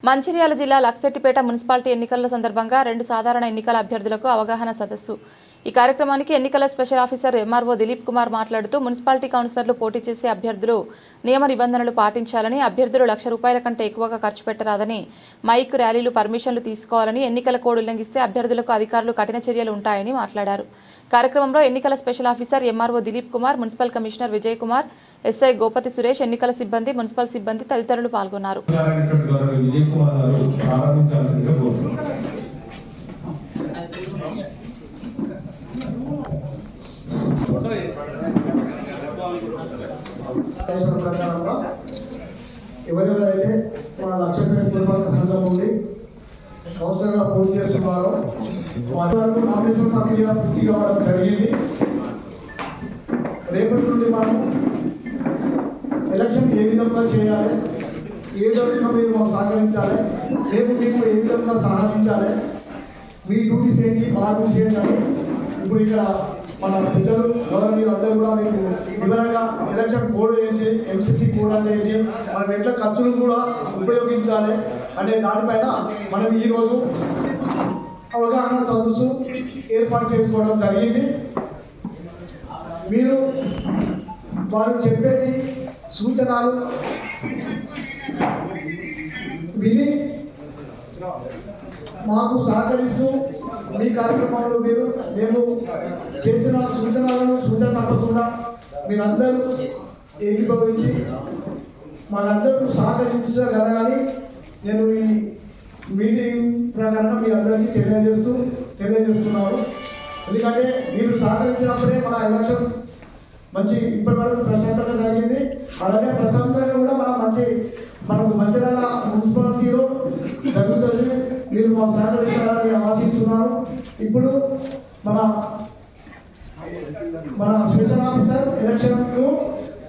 మంచిర్యాల జిల్లా లక్సెట్టిపేట మున్సిపాలిటీ ఎన్నికల సందర్భంగా 2 సాధారణ ఎన్నికల అభ్యర్థులకు అవగాహన సదస్సు. ఈ కార్యక్రమానికి ఎన్నికల special officer MRO Dilip Kumar మాట్లాడుతూ మున్సిపాలిటీ కౌన్సిలర్లు పోటీ చేసే అభ్యర్థులు నియమ నిబంధనలు పాటించాలని, అభ్యర్థులు ₹1,00,000 కంటే ఎక్కువగా ఖర్చు పెట్టరాదని, మైక్ ర్యాలీలు పర్మిషన్లు తీసుకోవాలని, ఎన్నికల కోడ్ ఉల్లంఘిస్తే అభ్యర్థులకు అధికారులు కఠిన చర్యలు ఉంటాయని మాట్లాడారు. కార్యక్రమంలో ఎన్నికల special officer MRO Dilip Kumar, municipal commissioner Vijay Kumar, SI Gopathi Suresh, ఎన్నికల సిబ్బంది, మున్సిపల్ సిబ్బంది తదితరులు పాల్గొన్నారు. ఎవరెవరైతే మన లక్ష్మీపేట పురపాలక సంఘం నుండి కౌన్సిలర్గా పోటీ చేస్తున్నారో వాటి నామినేషన్ ప్రక్రియ పూర్తి కావడం జరిగింది. రేపటి నుండి మనం ఎలక్షన్ ఏ విధంగా చేయాలి, ఏ విధంగా మీరు మాకు సహకరించాలి, మేము మీకు ఏ విధంగా సహకరించాలి, మీ డ్యూటీస్ ఏంటి, మా డ్యూటీస్ ఏంటని ఇప్పుడు ఇక్కడ మన పెద్దలు గవర్నమెంట్ అందరూ కూడా మీకు వివరంగా ఎలక్షన్ కోడ్ ఏంటి, ఎంసీసీ కోడ్ అంటే ఏంటి, మనం ఎట్లా ఖర్చులు కూడా ఉపయోగించాలి అనే దానిపైన మనం ఈరోజు అవగాహన సదస్సు ఏర్పాటు చేసుకోవడం జరిగింది. మీరు వారు చెప్పేటి సూచనలు విని మాకు సహకరిస్తూ మీ కార్యక్రమంలో మేము చేసిన సూచన తప్పకుండా మీరందరూ ఏకీభవించి మనందరూ సహకరించగలగాలని నేను ఈ మీటింగ్ ప్రకారం మీ అందరికీ తెలియజేస్తున్నాను. ఎందుకంటే మీరు సహకరించినప్పుడే మన ఎలక్షన్ మంచి ఇప్పటి వరకు ప్రశాంతంగా జరిగింది. అలాగే ప్రశాంతంగా కూడా మనకు మంచిర్యాల మున్సిపాలిటీలో జరుగుతుంది. మీరు మా సహకరిస్తారని ఆశిస్తున్నాను. ఇప్పుడు మన స్పెషల్ ఆఫీసర్ ఎలక్షన్కు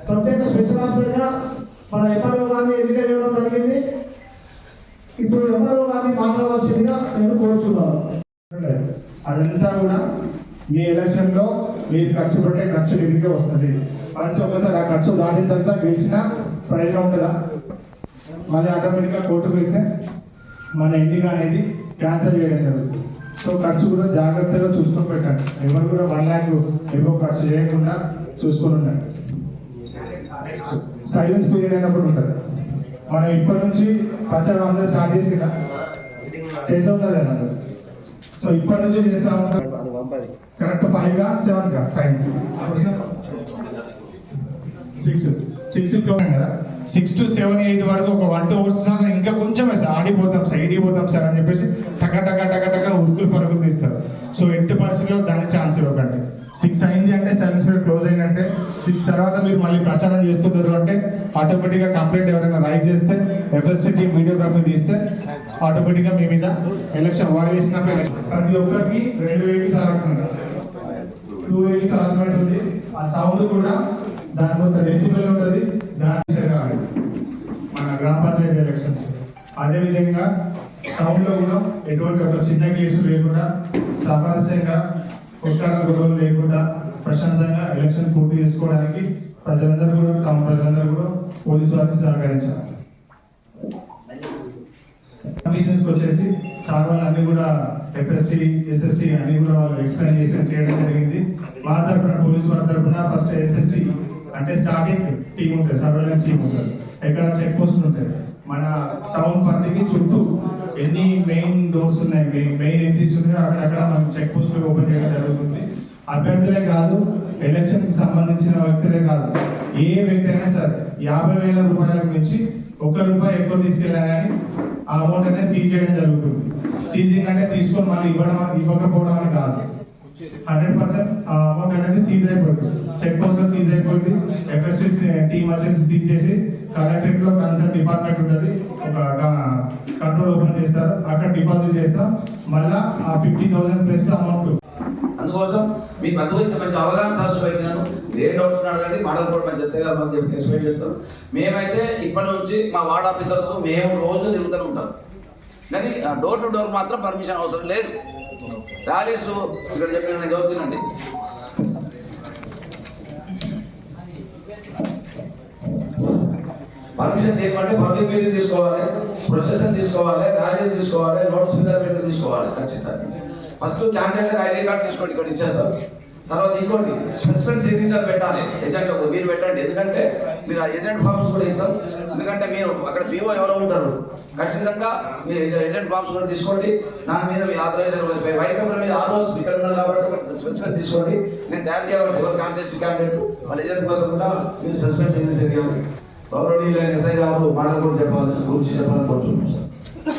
ప్రత్యేక స్పెషల్ ఆఫీసర్గా మన ఎంఆర్ఓ గారిని ఎన్నిక చేయడం జరిగింది. ఇప్పుడు ఎంఆర్ఓ గారిని మాట్లాడవలసిందిగా నేను కోరుతున్నాను. అదంతా కూడా మీ ఎలక్షన్లో మీరు ఖర్చు పెట్టే ఖర్చు ఎన్నికే వస్తుంది. మనిషి ఒకసారి ఆ ఖర్చు దాటిన తర్వాత గెలిచిన ప్రయోజనం ఉంటుందా? మళ్ళీ ఆటోమేటిక్గా కోర్టుకు వెళ్తే మన ఎన్నిక అనేది క్యాన్సిల్ చేయడం జరుగుతుంది. సో ఖర్చు కూడా జాగ్రత్తగా చూసుకొని పెట్టండి. ఎవరు కూడా 1 lakh ఎక్కువ ఖర్చు చేయకుండా చూసుకొని ఉండండి. సైలెన్స్ పీరియడ్ అయినప్పుడు ఉంటుంది. మనం ఇప్పటి నుంచి ప్రచారం అందరూ స్టార్ట్ చేసే ఉంటారు కదా. సో ఇప్పటి నుంచి చేస్తా ఉంటారు. కరెక్ట్ 5 గా 7 గా టైం 6 కదా. 6 to 7, 8 వరకు ఒక 1 to 2 అవర్స్ ఇంకా కొంచెం ఆడిపోతాం సార్, ఇడిపోతాం సార్ అని చెప్పేసి టక ఉరుకులు పరుగులు తీస్తారు. సో ఎట్టి పరిస్థితిలో దానికి ఛాన్స్ ఇవ్వకండి. 6 అయింది అంటే సైలెన్స్ పీరియడ్ క్లోజ్ అయినట్టే. 6 తర్వాత మీరు మళ్ళీ ప్రచారం చేస్తున్నారు అంటే ఆటోమేటిక్గా కంప్లైంట్ ఎవరైనా రైజ్ చేస్తే ఎఫ్ఎస్టీ టీం వీడియోగ్రఫీ తీస్తే ఆటోమేటిక్గా మీ మీద ఎలక్షన్ వాయిలేషన్ ఆఫ్ ఎలక్షన్ ప్రతి ఒక్కరికి 2 వెహికల్స్ ఆడుతున్నారు. 2 వెహికల్స్ ఆర్గ్యుమెంట్ ఉంది. ఆ సౌండ్ కూడా దాని కొంత డెసిబెల్ ఉంటుంది. దాని మన గ్రామ పంచాయతీ ఎలక్షన్స్ అదేవిధంగా టౌన్లో కూడా ఎటువంటి ఒక చిన్న కేసు లేకుండా సామరస్యంగా కొట్టాల గొడవలు లేకుండా ప్రశాంతంగా ఎలక్షన్ పూర్తి చేసుకోవడానికి ప్రజలందరూ కూడా టౌన్ ప్రజలందరూ కూడా పోలీసు వారికి సహకరించారు. కమిషన్స్ వచ్చేసి సార్ వాళ్ళు అన్ని కూడా ఎఫ్ఎస్టీ ఎస్ఎస్టీ అన్ని కూడా వాళ్ళు ఎక్స్ప్లెయిన్ చేయడం జరిగింది. మా తరఫున పోలీసు వారి తరఫున ఫస్ట్ ఎస్ఎస్టీ అంటే స్టార్టింగ్ టీం ఉంటుంది, సర్వేలెన్స్ టీం ఉంటుంది. ఎక్కడ చెక్ పోస్టులు ఉంటాయి మన టౌన్ పరిధికి చుట్టూ ఎన్ని మెయిన్ డోర్స్ ఉన్నాయి, మెయిన్ ఎంట్రీస్ ఉన్నాయో అక్కడక్కడ మనం చెక్ పోస్టులు ఓపెన్ చేయడం జరుగుతుంది. అభ్యర్థులే కాదు, ఎలక్షన్ కి సంబంధించిన వ్యక్తులే కాదు, ఏ వ్యక్తి అయినా సరే 50,000 రూపాయలకు మించి ₹1 ఎక్కువ తీసుకెళ్ళాలని ఆ అమౌంట్ అనేది సీజ్ చేయడం జరుగుతుంది. సీజింగ్ అంటే తీసుకొని మళ్ళీ ఇవ్వకపోవడం అని కాదు. 100% ఆ అమౌంట్ అనేది సీజ్ అయిపోతుంది. చెక్ పోస్ట్ లో సీజ్ అయిపోయింది. ఎఫ్ఎస్టీ టీం వచ్చేసి సీజ్ చేసి కలెక్టరేట్ లో కన్సర్న్ డిపార్ట్మెంట్ ఉంటుంది, ఒక కంట్రోల్ ఓపెన్ చేస్తారు, అక్కడ డిపాజిట్ చేస్తాం. మళ్ళా ఆ 50,000 ప్లస్ అమౌంట్. అందుకోసం మీకు అందుకు ఇంత మంచి అవగాహన సదస్సు పెట్టినాను. ఏ డౌట్స్ అడగండి, మోడల్ కోడ్ మంచి చేస్తే మనం చెప్పి ఎక్స్ప్లెయిన్ చేస్తాం. మేమైతే ఇప్పటి నుంచి మా వార్డ్ ఆఫీసర్స్ మేము రోజు తిరుగుతూనే ఉంటాం. కానీ డోర్ టు డోర్ మాత్రం పర్మిషన్ అవసరం లేదు. ర్యాలీస్ ఇక్కడ చెప్పిన నేను చదువుతానండి. పర్మిషన్ తీయమంటే పబ్లిక్ మీటింగ్ తీసుకోవాలి, ప్రొసెషన్ తీసుకోవాలి, ర్యాలీస్ తీసుకోవాలి, లౌడ్ స్పీకర్ పెట్టి తీసుకోవాలి ఖచ్చితంగా. ఫస్ట్ క్యాండిడేట్ ఐడి కార్డు తీసుకోండి, ఇక్కడ ఇచ్చేస్తారు. తర్వాత ఇంకోటి స్పెసిఫిక్ సిగ్నేచర్ పెట్టాలి ఏజెంట్ మీరు పెట్టండి, ఎందుకంటే మీరు ఆ ఏజెంట్ ఫార్మ్స్ కూడా ఇస్తాం. ఎందుకంటే మీరు అక్కడ పిఓ ఎవరో ఉంటారు, ఖచ్చితంగా మీ ఏజెంట్ ఫార్మ్స్ కూడా తీసుకోండి. దాని మీద మీ ఆథరైజర్ వైట్ పేపర్ మీద ఆల్మోస్ట్ ఇక్కడ ఉన్నారు కాబట్టి స్పెసిఫిక్ తీసుకోండి. నేను తయారు చేయాలి ఎవరు క్యాండిడేట్ వాళ్ళ ఏజెంట్ కోసం కూడా మీరు స్పెసిఫిక్ సిగ్నేచర్ చేయాలి. గౌరవనీయులైన ఎస్ఐ గారు మాటలు కూడా చెప్పాలి గురించి చెప్పాలని కోరుతున్నాం సార్.